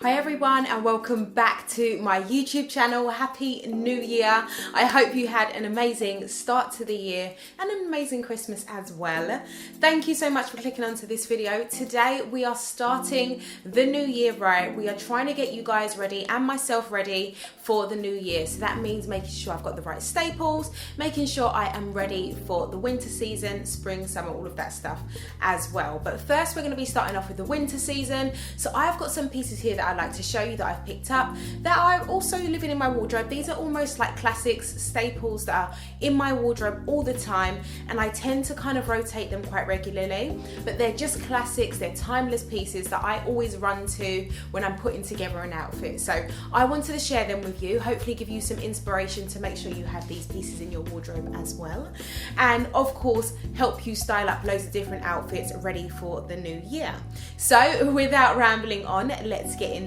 Hi everyone and welcome back to my YouTube channel. Happy New Year. I hope you had an amazing start to the year and an amazing Christmas as well. Thank you so much for clicking onto this video. Today we are starting the new year right. We are trying to get you guys ready and myself ready for the new year. So that means making sure I've got the right staples, making sure I am ready for the winter season, spring, summer, all of that stuff as well. But first we're going to be starting off with the winter season. So I've got some pieces here that I'd like to show you that I've picked up that are also living in my wardrobe. These are almost like classics, staples that are in my wardrobe all the time, and I tend to kind of rotate them quite regularly, but they're just classics, they're timeless pieces that I always run to when I'm putting together an outfit. So I wanted to share them with you, hopefully give you some inspiration to make sure you have these pieces in your wardrobe as well, and of course help you style up loads of different outfits ready for the new year. So without rambling on, let's get into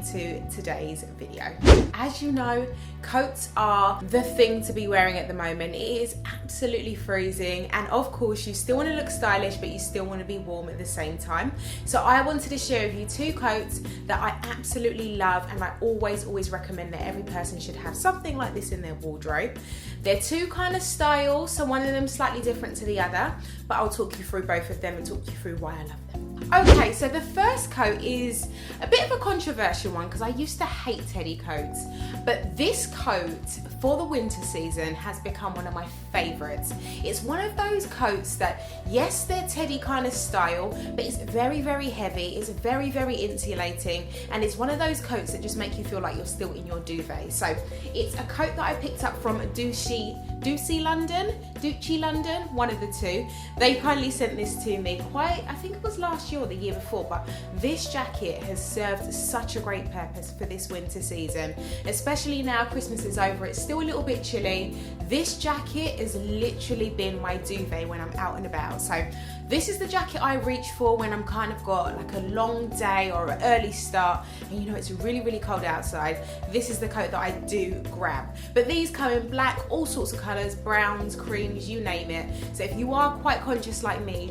today's video. As you know, coats are the thing to be wearing at the moment. It is absolutely freezing, and of course you still want to look stylish but you still want to be warm at the same time. So I wanted to share with you two coats that I absolutely love, and I always recommend that every person should have something like this in their wardrobe. They're two kind of styles, so one of them slightly different to the other, but I'll talk you through both of them and talk you through why I love them. Okay, so the first coat is a bit of a controversial one because I used to hate teddy coats, but this coat for the winter season has become one of my favorites. It's one of those coats that, yes, they're teddy kind of style, but it's very heavy, it's very insulating, and it's one of those coats that just make you feel like you're still in your duvet. So it's a coat that I picked up from Ducey London, one of the two. They kindly sent this to me I think it was last year or the year before, but this jacket has served such a great purpose for this winter season, especially now Christmas is over, it's still a little bit chilly. This jacket has literally been my duvet when I'm out and about. So this is the jacket I reach for when I'm kind of got like a long day or an early start and you know it's really cold outside. This is the coat that I do grab. But these come in black, all sorts of colours, browns, creams, you name it. So if you are quite conscious like me,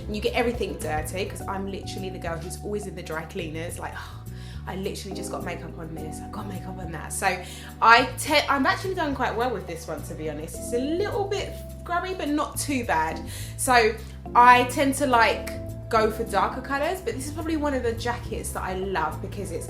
you get everything dirty, because I'm literally the girl who's always in the dry cleaners, like, oh, I literally just got makeup on this, I've got makeup on that. So I'm actually done quite well with this one, to be honest. It's a little bit grubby, but not too bad. So I tend to like go for darker colours, but this is probably one of the jackets that I love because it's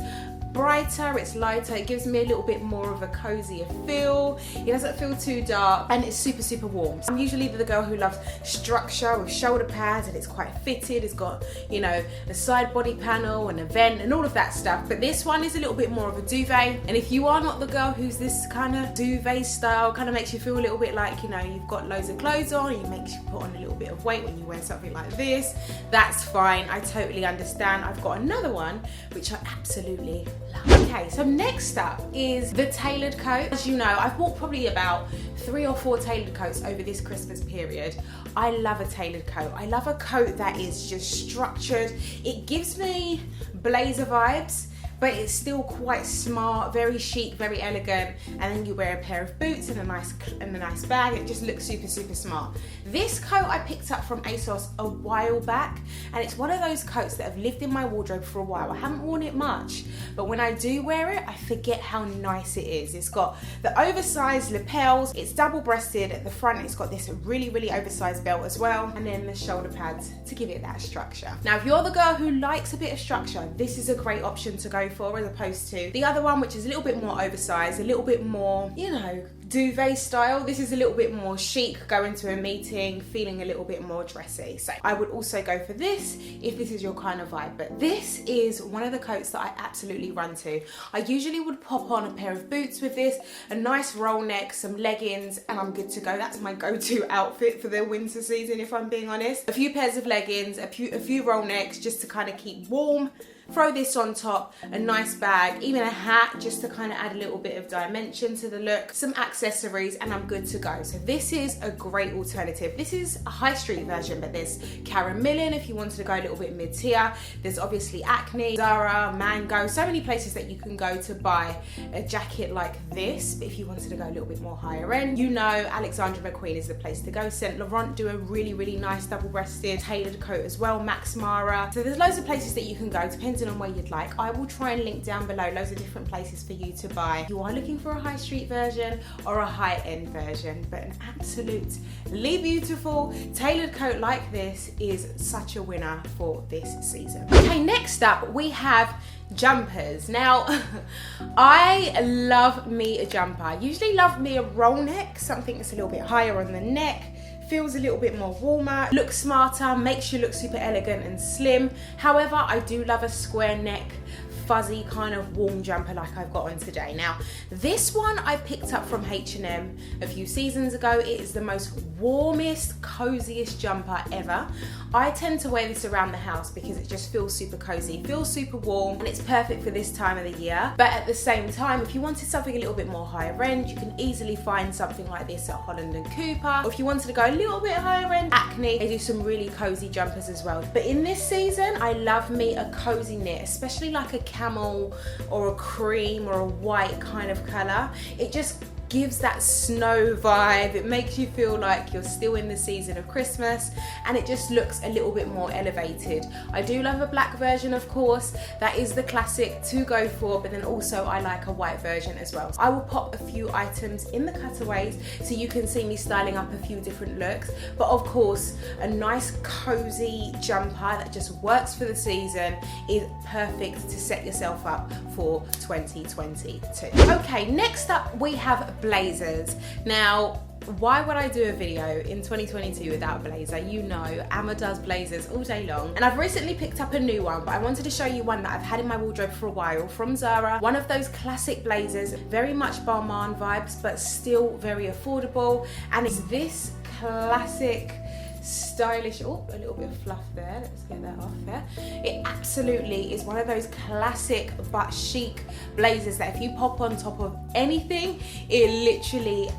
brighter, it's lighter, it gives me a little bit more of a cozier feel. It doesn't feel too dark, and it's super warm. I'm usually the girl who loves structure with shoulder pads, and it's quite fitted. It's got, you know, a side body panel and a vent and all of that stuff. But this one is a little bit more of a duvet. And if you are not the girl who's this kind of duvet style, kind of makes you feel a little bit like, you know, you've got loads of clothes on, it makes you put on a little bit of weight when you wear something like this, that's fine. I totally understand. I've got another one which I absolutely love. Okay, so next up is the tailored coat. As you know, I've bought probably about 3 or 4 tailored coats over this Christmas period. I love a tailored coat. I love a coat that is just structured. It gives me blazer vibes, but it's still quite smart, very chic, very elegant, and then you wear a pair of boots and a nice bag. It just looks super smart. This coat I picked up from ASOS a while back, and it's one of those coats that have lived in my wardrobe for a while. I haven't worn it much, but when I do wear it, I forget how nice it is. It's got the oversized lapels, it's double-breasted at the front, it's got this really oversized belt as well, and then the shoulder pads to give it that structure. Now, if you're the girl who likes a bit of structure, this is a great option to go for, as opposed to the other one, which is a little bit more oversized, a little bit more, you know, duvet style. This is a little bit more chic, going to a meeting, feeling a little bit more dressy. So I would also go for this if this is your kind of vibe. But this is one of the coats that I absolutely run to. I usually would pop on a pair of boots with this, a nice roll neck, some leggings, and I'm good to go. That's my go-to outfit for the winter season, if I'm being honest. A few pairs of leggings, a few roll necks just to kind of keep warm. Throw this on top, a nice bag, even a hat just to kind of add a little bit of dimension to the look, some accessories, and I'm good to go. So this is a great alternative. This is a high street version, but there's Karen Millen if you wanted to go a little bit mid-tier. There's obviously Acne, Zara, Mango, so many places that you can go to buy a jacket like this. But if you wanted to go a little bit more higher end, you know Alexandra McQueen is the place to go. Saint Laurent do a really nice double-breasted tailored coat as well, Max Mara. So there's loads of places that you can go, depending depending on where you'd like. I will try and link down below loads of different places for you to buy. If you are looking for a high street version or a high-end version, but an absolutely beautiful tailored coat like this is such a winner for this season. Okay, next up we have jumpers. Now, I love me a jumper. I usually love me a roll neck, something that's a little bit higher on the neck, feels a little bit more warmer, looks smarter, makes you look super elegant and slim. However, I do love a square neck, fuzzy kind of warm jumper like I've got on today. Now, this one I picked up from H&M a few seasons ago. It is the most warmest, coziest jumper ever. I tend to wear this around the house because it just feels super cozy, feels super warm, and it's perfect for this time of the year. But at the same time, if you wanted something a little bit more higher end, you can easily find something like this at Holland & Cooper. Or if you wanted to go a little bit higher end, Acne, they do some really cozy jumpers as well. But in this season, I love me a cozy knit, especially like a camel or a cream or a white kind of color. It just gives that snow vibe. It makes you feel like you're still in the season of Christmas, and it just looks a little bit more elevated. I do love a black version, of course. That is the classic to go for, but then also I like a white version as well. I will pop a few items in the cutaways so you can see me styling up a few different looks. But of course, a nice cozy jumper that just works for the season is perfect to set yourself up for 2022. Okay, next up we have blazers. Now, why would I do a video in 2022 without a blazer? You know, Amma does blazers all day long. And I've recently picked up a new one, but I wanted to show you one that I've had in my wardrobe for a while from Zara. One of those classic blazers, very much Balmain vibes, but still very affordable. And it's this classic stylish, oh, a little bit of fluff there, let's get that off there. It absolutely is one of those classic but chic blazers that if you pop on top of anything, it literally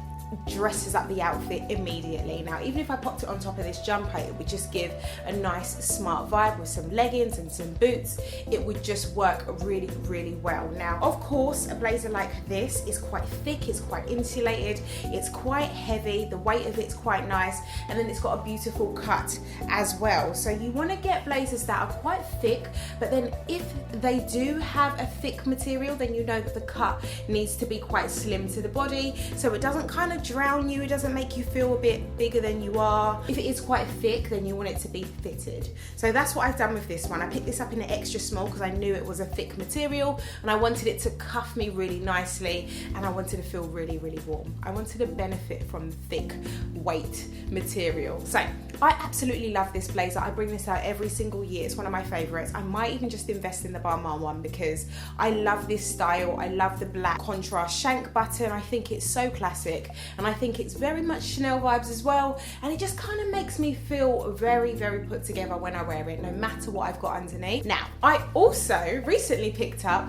dresses up the outfit immediately. Now, even if I popped it on top of this jumper, it would just give a nice smart vibe with some leggings and some boots. It would just work really, really well. Now, of course, a blazer like this is quite thick, it's quite insulated, it's quite heavy, the weight of it's quite nice, and then it's got a beautiful cut as well. So you want to get blazers that are quite thick, but then if they do have a thick material, then you know that the cut needs to be quite slim to the body, so it doesn't kind of drown you, it doesn't make you feel a bit bigger than you are. If it is quite thick, then you want it to be fitted. So that's what I've done with this one. I picked this up in an extra small because I knew it was a thick material and I wanted it to cuff me really nicely, and I wanted to feel really, really warm. I wanted to benefit from thick weight material. So I absolutely love this blazer. I bring this out every single year. It's one of my favorites. I might even just invest in the Balmain one because I love this style. I love the black contrast shank button. I think it's so classic, and I think it's very much Chanel vibes as well, and it just kind of makes me feel very, very put together when I wear it, no matter what I've got underneath. Now, I also recently picked up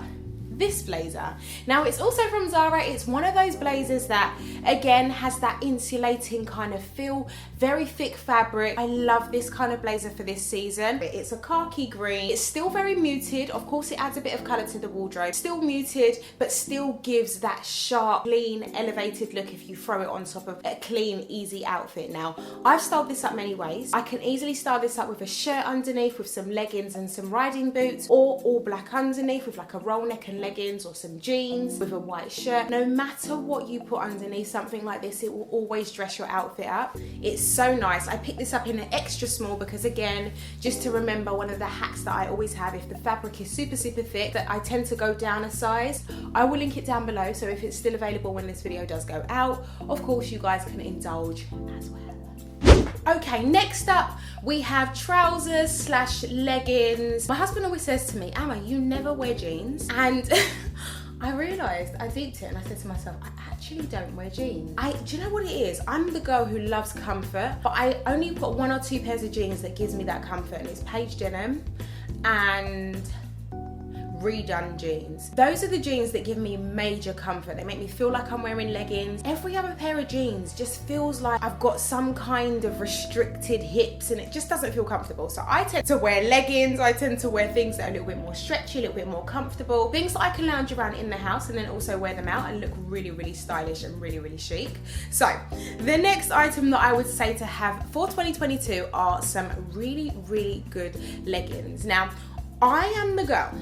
this blazer. Now, it's also from Zara. It's one of those blazers that again has that insulating kind of feel, very thick fabric. I love this kind of blazer for this season. It's a khaki green. It's still very muted. Of course, it adds a bit of color to the wardrobe. Still muted, but still gives that sharp, clean, elevated look if you throw it on top of a clean, easy outfit. Now, I've styled this up many ways. I can easily style this up with a shirt underneath with some leggings and some riding boots, or all black underneath with like a roll neck and leggings or some jeans with a white shirt. No matter what you put underneath something like this, it will always dress your outfit up. It's so nice. I picked this up in an extra small because, again, just to remember, one of the hacks that I always have, if the fabric is super, super thick, that I tend to go down a size. I will link it down below, so if it's still available when this video does go out, of course you guys can indulge as well. Okay, next up we have trousers slash leggings. My husband always says to me, Amma, you never wear jeans. And I realised, I deeped it and I said to myself, I actually don't wear jeans. Do you know what it is? I'm the girl who loves comfort, but I only got 1 or 2 pairs of jeans that gives me that comfort, and it's Paige denim and redone jeans. Those are the jeans that give me major comfort. They make me feel like I'm wearing leggings. Every other pair of jeans just feels like I've got some kind of restricted hips, and it just doesn't feel comfortable. So I tend to wear leggings. I tend to wear things that are a little bit more stretchy, a little bit more comfortable, things that I can lounge around in the house and then also wear them out and look really, really stylish and really, really chic. So the next item that I would say to have for 2022 are some really, really good leggings. Now, I am the girl.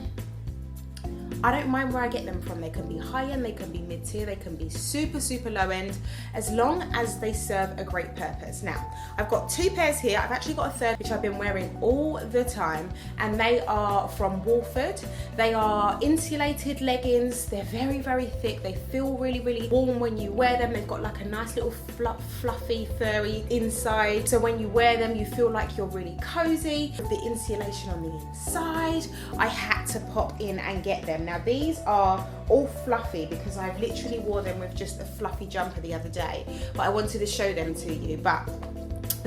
I don't mind where I get them from. They can be high end, they can be mid tier, they can be super, super low end, as long as they serve a great purpose. Now, I've got 2 pairs here. I've actually got a third, which I've been wearing all the time, and they are from Wolford. They are insulated leggings. They're very, very thick. They feel really, really warm when you wear them. They've got like a nice little fluffy, furry inside. So when you wear them, you feel like you're really cozy. With the insulation on the inside, I had to pop in and get them. Now these are all fluffy because I've literally wore them with just a fluffy jumper the other day, but I wanted to show them to you. But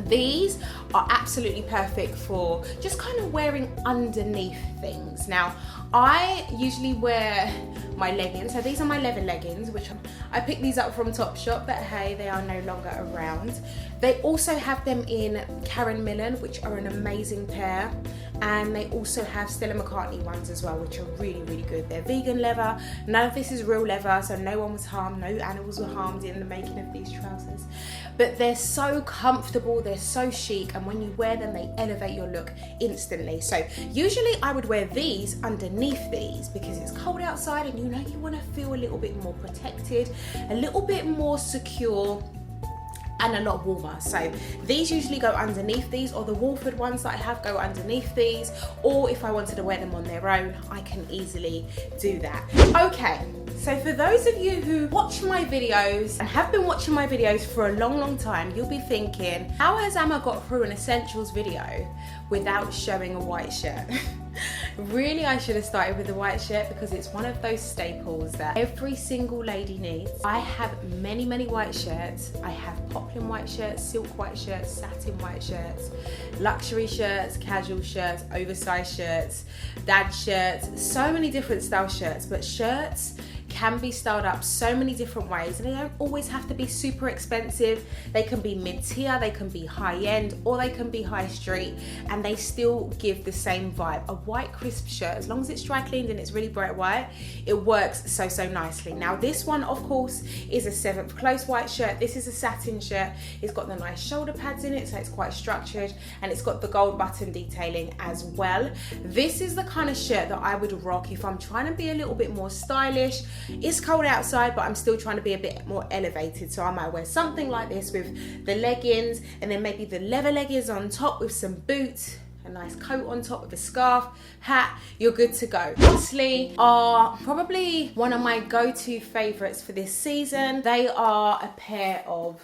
these are absolutely perfect for just kind of wearing underneath things. Now, I usually wear my leggings. So these are my leather leggings, which I picked these up from Topshop, but hey, they are no longer around. They also have them in Karen Millen, which are an amazing pair. And they also have Stella McCartney ones as well, which are really, really good. They're vegan leather. None of this is real leather, so no one was harmed, no animals were harmed in the making of these trousers. But they're so comfortable, they're so chic, and when you wear them, they elevate your look instantly. So usually I would wear these underneath these because it's cold outside and you know you want to feel a little bit more protected, a little bit more secure, and a lot warmer. So these usually go underneath these, or the Wolford ones that I have go underneath these, or if I wanted to wear them on their own, I can easily do that. Okay, so for those of you who watch my videos and have been watching my videos for a long, long time, you'll be thinking, how has Emma got through an essentials video without showing a white shirt? Really, I should have started with the white shirt because it's one of those staples that every single lady needs. I have many, many white shirts. I have poplin white shirts, silk white shirts, satin white shirts, luxury shirts, casual shirts, oversized shirts, dad shirts, so many different style shirts. But shirts can be styled up so many different ways, and they don't always have to be super expensive. They can be mid-tier, they can be high-end, or they can be high street, and they still give the same vibe. A white crisp shirt, as long as it's dry cleaned and it's really bright white, it works so, so nicely. Now this one, of course, is a 7th close white shirt. This is a satin shirt. It's got the nice shoulder pads in it, so it's quite structured, and it's got the gold button detailing as well. This is the kind of shirt that I would rock if I'm trying to be a little bit more stylish. It's cold outside, but I'm still trying to be a bit more elevated, so I might wear something like this with the leggings, and then maybe the leather leggings on top with some boots, a nice coat on top with a scarf, hat. You're good to go. Honestly, are probably one of my go-to favorites for this season. They are a pair of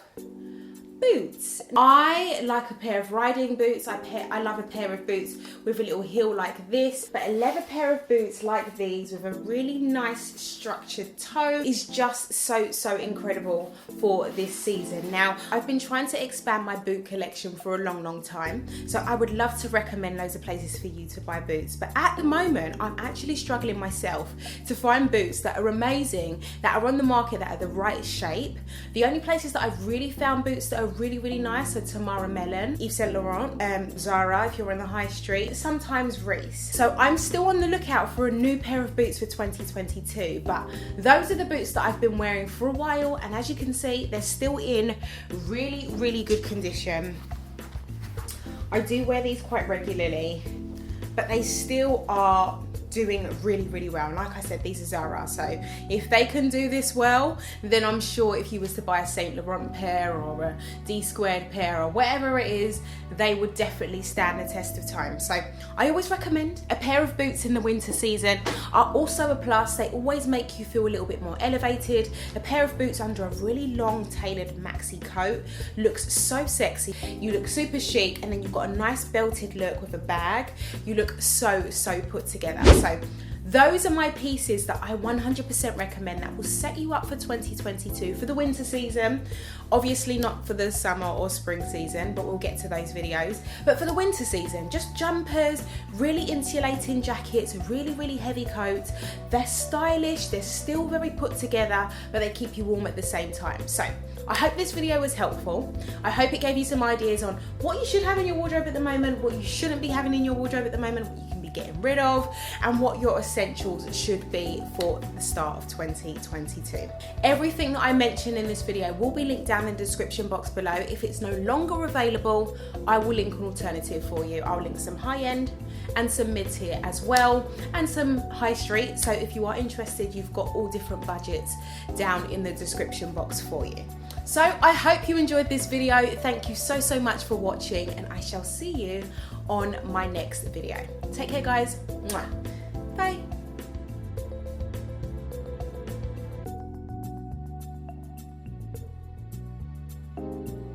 boots. I like a pair of riding boots. I love a pair of boots with a little heel like this, but a leather pair of boots like these with a really nice structured toe is just so, so incredible for this season. Now, I've been trying to expand my boot collection for a long, long time, so I would love to recommend loads of places for you to buy boots, but at the moment, I'm actually struggling myself to find boots that are amazing, that are on the market, that are the right shape. The only places that I've really found boots that are really, really nice are Tamara Mellon, Yves Saint Laurent, Zara if you're in the high street, sometimes Reese. So I'm still on the lookout for a new pair of boots for 2022, but those are the boots that I've been wearing for a while, and as you can see, they're still in really, really good condition. I do wear these quite regularly, but they still are doing really, really well. And like I said, these are Zara, so if they can do this well, then I'm sure if you was to buy a Saint Laurent pair or a D squared pair or whatever it is, they would definitely stand the test of time. So I always recommend a pair of boots in the winter season are also a plus. They always make you feel a little bit more elevated. A pair of boots under a really long tailored maxi coat looks so sexy. You look super chic, and then you've got a nice belted look with a bag. You look so, so put together. So those are my pieces that I 100% recommend that will set you up for 2022 for the winter season. Obviously not for the summer or spring season, but we'll get to those videos. But for the winter season, just jumpers, really insulating jackets, really, really heavy coats. They're stylish, they're still very put together, but they keep you warm at the same time. So I hope this video was helpful. I hope it gave you some ideas on what you should have in your wardrobe at the moment, what you shouldn't be having in your wardrobe at the moment, what you can be getting rid of, and what your essentials should be for the start of 2022. Everything that I mentioned in this video will be linked down in the description box below. If it's no longer available, I will link an alternative for you. I'll link some high-end and some mid-tier as well, and some high street. So if you are interested, you've got all different budgets down in the description box for you. So I hope you enjoyed this video. Thank you so much for watching, and I shall see you on my next video. Take care, guys. Bye.